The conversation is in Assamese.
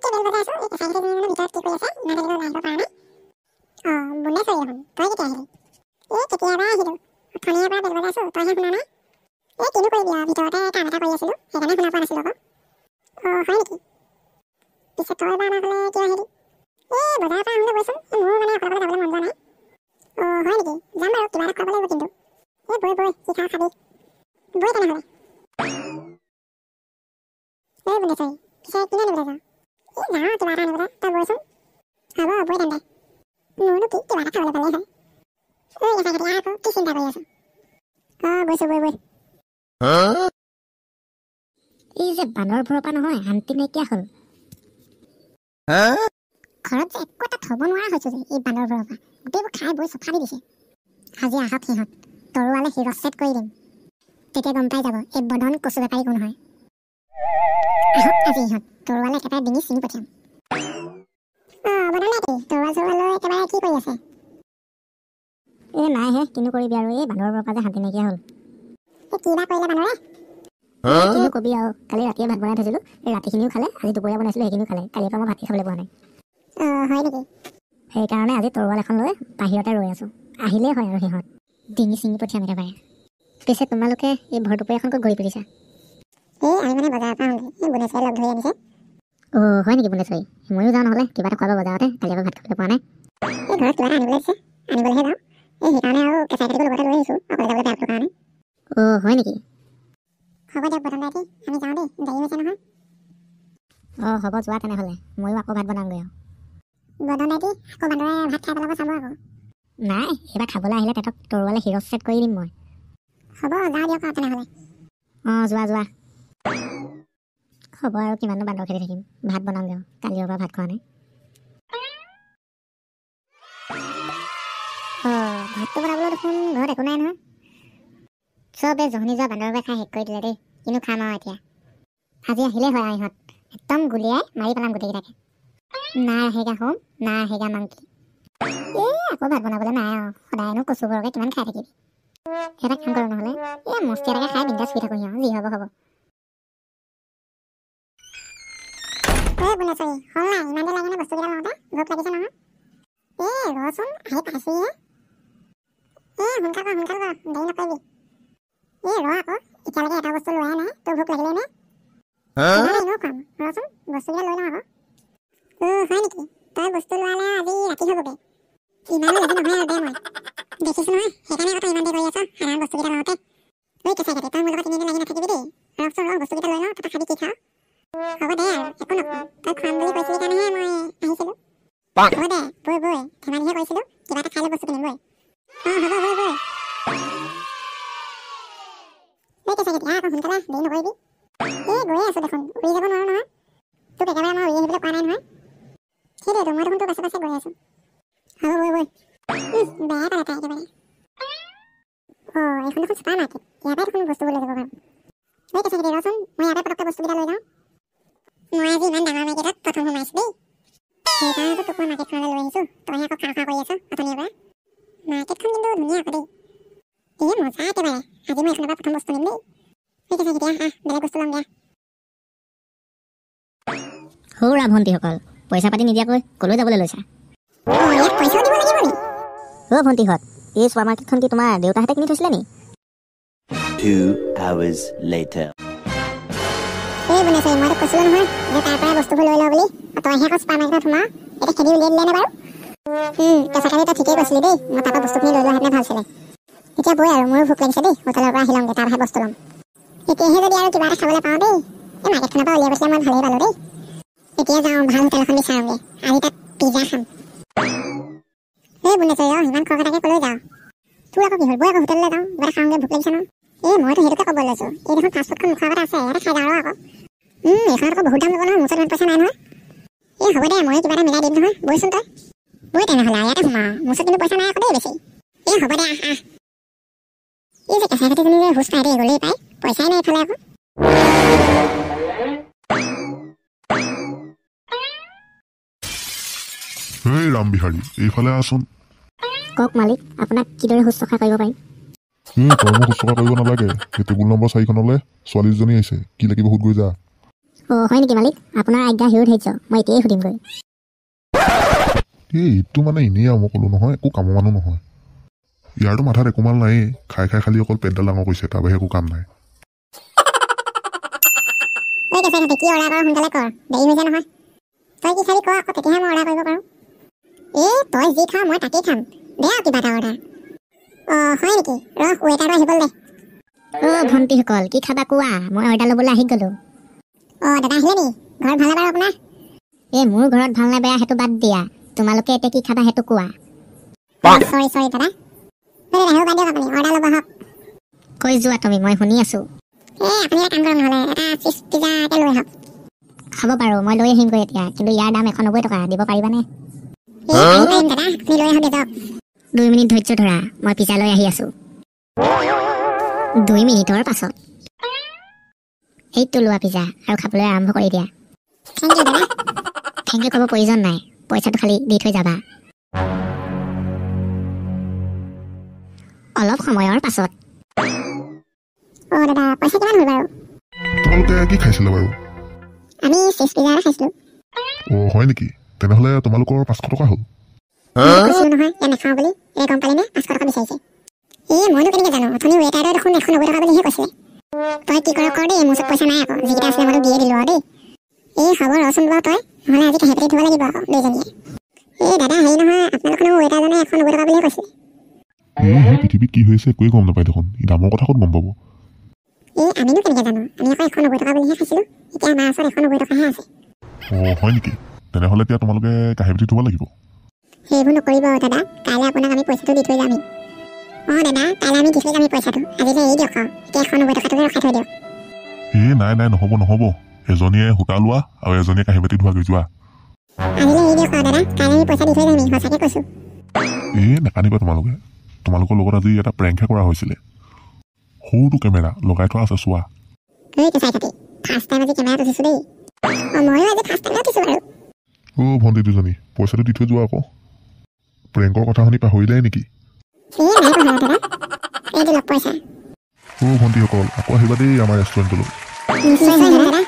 কে বেল বজাই আছো এই কেঁচা কেঁচা ভিতৰত কি কৰি আছে ইমান দেৰিলৈ ওলাই আহিব পৰা নাই বুনে চৰি দেখোন তই কেতিয়া আহিলি এই কেতিয়াবা আহিলো অথনিৰে পৰা বেল বজাই আছো তইহে শুনা নাই এই কিনো কৰিবি আৰু ভিতৰতে কাম এটা কৰি আছিলো সেইকাৰণে শুনা পোৱা নাছিলো আকৌ হয় নেকি পিছে তই বা আমাৰ ঘৰলৈ কিয় আহিলি এই বজাৰৰ পৰা আহোঁতে গৈছোন মোৰ মানে অকলে অকলে যাবলৈ মন যোৱা নাই হয় নেকি যাম বাৰু কিবা এটা খুৱাব লাগিব কিন্তু এই বৈ কি খাওঁ খাবি বৈ তেনেহ'লে এই বুনে চৰি পিছে কিনে আনিবলৈ যাওঁ যাওঁ কিবা এটা আনিবলৈ তই বৈচোন হ'ব বৈ তেন্তে মোৰনো কি কিবা এটা খাবলৈ পালেই হয় কেঁচা কেতিয়া আকৌ কি চিন্তা কৰি আছো বৈছো বৈ এই যে বান্দৰবোৰৰ পৰা নহয় শান্তি নাইকিয়া হ'ল ঘৰত যে একো এটা থ'ব নোৱাৰা হৈছো যে এই বান্দৰবোৰৰ পৰা গোটেইবোৰ খাই বৈ চফা দি দিছে আজি আহক সিহঁত তৰোৱালে হিৰচেট কৰি দিম তেতিয়া গম পাই যাব এই বদন কচু বেপাৰী কোন হয় আহক আজি ইহঁত তৰোৱালে একেবাৰে ডিঙি চিঙি পঠিয়াম বদন নাইকি তৰোৱাল চৰোৱালৈ একেবাৰে কি কৰি আছে এই নাই হে কিনো কৰিবি আৰু এই বান্দৰবোৰৰ পৰা যে শান্তি নাইকিয়া হ'ল কি বা কৰিলে বান্দৰে কিনো কবি আৰু কালি ৰাতিয়ে ভাত বনাই থৈছিলো এই ৰাতিখিনিও খালে আজি দুপৰীয়া বনাইছিলো সেইখিনিও খালে কালিৰ পৰা মই ভাত খাবলৈ পোৱা নাই হয় নেকি সেইকাৰণে আজি তৰোৱাল এখন লৈ বাহিৰতে ৰৈ আছো আহিলেই হয় আৰু সিহঁত ডিঙি চিঙি পঠিয়াম একেবাৰে পিছে তোমালোকে এই ভৰ দুপৰীয়াখন ক'ত ঘূৰি ফুৰিছা আমি মানে বজাৰৰ পৰা আহোঁগৈ এই বুনেশ্বৰী লগ ধৰি আনিছে হয় নেকি বুনেশ্বৰী ময়ো যাওঁ নহ'লে কিবা এটা খোৱাব বজাৰতে কালি আকৌ ভাত খাবলৈ পোৱা নাই এই ঘৰত কিবা এটা আনিবলৈহে যাওঁ এই সেইকাৰণে আৰু কেঁচা কেঁচাটো লগতে লৈ আহিছোঁ অকলে যাবলৈ বেয়া পোৱাৰ কাৰণে হয় নেকি হ'ব দিয়ক বদন দাইটি আমি যাওঁ দেই দেৰি হৈছে নহয় হ'ব যোৱা তেনেহ'লে ময়ো আকৌ ভাত বনাওঁগৈ আৰু বদন দাইটি আকৌ বান্দৰে ভাত খাই পেলাব চাব আকৌ নাই এইবাৰ খাবলৈ আহিলে তেহেঁতক তৰোৱালে হিৰচেট কৰি দিম মই হ'ব যাওঁ দিয়ক আৰু তেনেহ'লে যোৱা হ'ব আৰু কিমাননো বান্দৰ খেলি থাকিম ভাত বনাওঁগৈ আৰু কালিৰ পৰা ভাত খোৱা নাই ভাতটো বনাবলৈ দেখোন ঘৰত একো নাই নহয় চবে জহনি যোৱা বান্দৰবোৰে খাই শেষ কৰি দিলে দেই কিনো খাম আৰু এতিয়া আজি আহিলেই হয় আৰু ইহঁত একদম গুলিয়াই মাৰি পেলাম গোটেইকেইটাকে না আহেগা হোম না আহেগা মাংকি আকৌ ভাত বনাবলৈ নাই আৰু সদায়নো কচু বৰকে কিমান খাই থাকিবি এটা কাম কৰোঁ নহ'লে মস্তি এটাকে খাই বিন্দাছ শুই থাকোঁহি আৰু যি হ'ব বুনেশ্বৰী হ'ল নাই ইমান দেৰি লাগে নে বস্তুকেইটা লওঁতে ভোক লাগিছে নহয় ৰচোন আহি পাইছোহিহে সোনকাল কৰ দেৰি নকৰিবি ৰ আকৌ এতিয়ালৈকে এটা বস্তু লোৱাই নাই তোৰ ভোক লাগিলে নে এনেও খুৱাম ৰচোন বস্তুকেইটা লৈ লওঁ আকৌ হয় নেকি তই বস্তু লোৱালে আজি ৰাতি হ'বগৈ ইমানো লাগি নহয় আৰু দে মই দেখিছোঁ নহয় সেইকাৰণে আকৌ তই ইমান দেৰি কৰি আছ সাধাৰণ বস্তুকেইটা লওঁতে কেঁচা কেঁচা তই মোৰ লগত এনেই লাগি নাথাকিবি দেই ৰচোন বস্তুকেইটা লৈ লওঁ তাৰপৰা খাবি কি খাওঁ হ'ব দে আৰু একো নকওঁ তই খুৱাম বুলি কৈছিলি কাৰণেহে মই আহিছিলোঁ হ'ব দে বৈ ধেমালিহে কৰিছিলোঁ কিবা এটা খাই লৈ বস্তু কিনিম বৈ হ'ব বৈ কেঁচা কেতিয়া আকৌ সোনকালে দেৰি নকৰিবি গৈয়ে আছোঁ দেখোন উৰি যাব নোৱাৰোঁ নহয় তোক একেবাৰে মই উৰি আহিবলৈ পোৱা নাই নহয় সেইটোৱেতো মই দেখোন তোৰ পাছে পাছে গৈ আছোঁ হ'ব বৈ বেয়া পালে তাই একেবাৰে এইখন দেখোন চুপাৰ মাৰ্কেট ইয়াৰ পৰাই দেখোন বস্তুবোৰ লৈ যাব পাৰোঁ কেঁচা কেতিয়া ৰচোন মই ইয়াৰ পৰাই পটককৈ বস্তুকেইটা লৈ যাওঁ মই আজি ইমান ডাঙৰ মাৰ্কেটত প্ৰথম সোমাইছোঁ দেই সেইকাৰণেতো তোক মই মাৰ্কেটখনলৈ লৈ আহিছোঁ তইহে আকৌ খাওঁ কৰি আছ অথনিৰ পৰা মাৰ্কেটখন কিন্তু ধুনীয়া আকৌ দেই মজা একেবাৰে আজি মই এইখনৰ পৰা প্ৰথম বস্তু নিম দেই কেঁচা কেতিয়া বেলেগ বস্তু ল'ম দিয়া সৌৰা ভণ্টিসকল পইচা পাতি নিদিয়াকৈ ক'লৈ যাবলৈ লৈছা ইয়াত পইচাও দিব লাগিব নি ভণ্টিহঁত এই চুপাৰ মাৰ্কেটখন কি তোমাৰ দেউতাহঁতে কিনি থৈছিলে নি 2 hours later বুনেশ্বৰী মই তোক কৈছিলোঁ নহয় যে তাৰ পৰা বস্তুবোৰ লৈ লওঁ বুলি তইহে আকৌ চুপাৰ মাৰ্কেটত সোমাওঁ এতিয়া খেদি উলিয়াই দিলে নে বাৰু কেঁচা কালি তই ঠিকেই কৈছিলি দেই মই তাৰ পৰা বস্তুখিনি লৈ লোৱাহেঁতেনে ভাল আছিলে এতিয়া বৈ আৰু মোৰো ভোক লাগিছে দেই হোটেলৰ পৰা আহি ল'মগৈ তাৰপৰাহে বস্তু ল'ম এতিয়াহে যদি আৰু কিবা এটা খাবলৈ পাওঁ দেই এই মাৰ্কেটখনৰ পৰা উলিয়াই পঠিয়াই মই ভালেই পালোঁ দেই এতিয়া যাওঁ ভাল হোটেল এখন বিচাৰোঁগৈ আজি তাত পিজ্জা খাম বুনেশ্বৰী ইমান খৰখেদাকৈ ক'লৈ যাওঁ তোৰ আকৌ কি হ'ল বৈ আকৌ হোটেললৈ যাওঁ কিবা এটা খাওঁগৈ ভোক লাগিছে ন মইতো সেইটোকে ক'ব লৈছোঁ এই দেখোন ফাষ্টফুডখন মুখৰ আগতে আছে ইয়াতে খাই যাওঁ আকৌ এইখনত আকৌ বহুত দাম ল'ব নহয় মোৰ ওচৰত ইমান পইচা নাই নহয় হ'ব দে মই কিবা এটা মিলাই দিম নহয় বৈচোন তই বৈ তেনেহ'লে ইয়াতে সোমাওঁ মোৰ ওচৰত কিন্তু পইচা নাই আকৌ দেই বেছি হ'ব দে যে কেঁচা কাটিজনী যে হুচ পাই দেই গ'লেই পাই পইচাই নাই এইফালে আকৌ ৰামবিহাৰী এইফালে আছোন কওক মালিক আপোনাক কিদৰে শুশ্ৰূষা কৰিব পাৰিম তই মোক শুশ্ৰূষা কৰিব নালাগে এই টেবুল নম্বৰ 4খনলৈ ছোৱালীজনী আহিছে কি লাগিব সুধ গৈ যা অ' হয় নেকি মালিক? আপোনাৰ আজ্ঞা হিৰো ধৈৰ্য, মই এতিয়াই সুধিমগৈ। এইটো মানে এনেই আৰু মই ক'লো নহয়, একো কামৰ মানুহ নহয়। ইয়াৰতো মাথাত একো মাল নায়েই, খাই খাই খালি অকল পেটডাল ডাঙৰ কৰিছে, তাৰ বাহিৰে একো কাম নাই। ঐ কেঁচাই খাতি কি অৰ্ডাৰ কৰ সোনকালে কৰ, দেৰি হৈছে নহয়। তই কি খাবি ক আকৌ, তেতিয়াহে মই অৰ্ডাৰ কৰিব পাৰোঁ। তই যি খাৱ মই তাকেই খাম, দে আৰু কিবা এটা অৰ্ডাৰ। হয় নেকি? ৱেটাৰটো আহিবলৈ দে। ভণ্টিসকল কি খাবা কোৱা, মই অৰ্ডাৰ ল'বলৈ আহি গ'লোঁ। দাদা আহিলে নেকি? ঘৰত ভালে বাৰু আপোনাৰ? মোৰ ঘৰত ভাল নে বেয়া সেইটো বাদ দিয়া, তোমালোকে এতিয়া কি খাবা সেইটো কোৱা। চৰি দাদা। আহিব বাদ দিয়ক, আপুনি অৰ্ডাৰ ল'ব আহক। কৈ যোৱা তুমি, মই শুনি আছোঁ। আপুনি এটা কাম কৰক নহ'লে, এটা চিজ পিজ্জাকে লৈ আহক। খাব পাৰোঁ, মই লৈ আহিমগৈ এতিয়া, কিন্তু ইয়াৰ দাম 190 টকা, দিব পাৰিবানে? পাৰিম দাদা, আপুনি লৈ আহক দিয়ক। 2 মিনিট ধৈৰ্য ধৰা, মই পিজ্জা লৈ আহি আছোঁ। 2 মিনিটৰ পাছত এইটো লোৱা পিজ্জা, আৰু খাবলৈ আৰম্ভ কৰি দিয়া। থেংক ইউ দাদা। থেংক ইউ ক'ব প্ৰয়োজন নাই, পইচাটো খালি দি থৈ যাবা। অলপ সময়ৰ পাছত দাদা পইচা কিমান হ'ল বাৰু? তোমালোকে কি খাইছিলা বাৰু? আমি চিজ পিজ্জা এটা খাইছিলোঁ। হয় নেকি? তেনেহ'লে তোমালোকৰ 500 টকা হ'ল। কৈছিলোঁ নহয় ইয়াত নাখাওঁ বুলি, গম পালি নে? 500 টকা বিচাৰিছে। মইনো কেনেকৈ জানো, অথনি ৱেটাৰটোৱে দেখোন 190 টকা বুলিহে কৈছিলে। তই কি কৰ দেই, মোৰ ওচৰত পইচা নাই আকৌ, যিকেইটা আছিলে মইতো দিয়ে দিলোঁ আৰু দেই। হ'ব ৰচোন বাৰু তই, নহ'লে আজি কাঁহি পাতি থ'ব লাগিব আকৌ দুইজনীয়ে। দাদা হেৰি নহয়, আপোনালোকৰ ৱেটাৰজনে 190 টকা বুলিহে কৈছিলে। সেই পৃথিৱীত কি হৈছে একোৱে গম নাপায় দেখোন, ই দামৰ কথা ক'ত গম পাব? আমিনো কেনেকৈ জানো, আমি আকৌ 190 টকা বুলিহে খাইছিলোঁ, এতিয়া আমাৰ ওচৰত 190 টকাহে আছে। হয় নেকি? তেনেহ'লে এতিয়া তোমালোকে কাঁহি পাতি থ'ব লাগিব। সেইবোৰ নকৰিব দাদা, কাইলৈ আপোনাক আমি পইচাটো দি থৈ যাম। দাদা কাইলৈ আমি দি থৈ যাম পইচাটো, আজিলৈ এৰি দিয়ক আৰু, এতিয়া 190 টকাটোকে ৰখাই থৈ দিয়ক। নাই নহ'ব, এজনীয়ে সূতা লোৱা আৰু এজনীয়ে কাঁহি বাতি ধোৱাগৈ যোৱা। আজিলৈ এৰি দিয়ক আৰু দাদা, কাইলৈ আমি পইচা দি থৈ যাম, সঁচাকৈ কৈছোঁ। নাকান্দিবা তোমালোকৰ লগত আজি এটা প্ৰেংকহে কৰা হৈছিলে। সৰুটো কেমেৰা লগাই থোৱা আছে চোৱা। কেঁচাই খাতি ফাৰ্ষ্ট টাইম আজি কেমেৰাত উঠিছোঁ দেই। ময়ো আজি ফাৰ্ষ্ট টাইমে উঠিছোঁ বাৰু। ভণ্টি দুজনী পইচাটো দি থৈ যোৱা আকৌ, প্ৰেংকৰ কথা শুনি পাহৰিলাই নেকি? নাই পঢ়া দাদা, এইটো লগ পইচা। ভণ্টিসকল আকৌ আহিবা দেই আমাৰ ৰেষ্টুৰেণ্টলৈ। নিশ্চয় দাদা।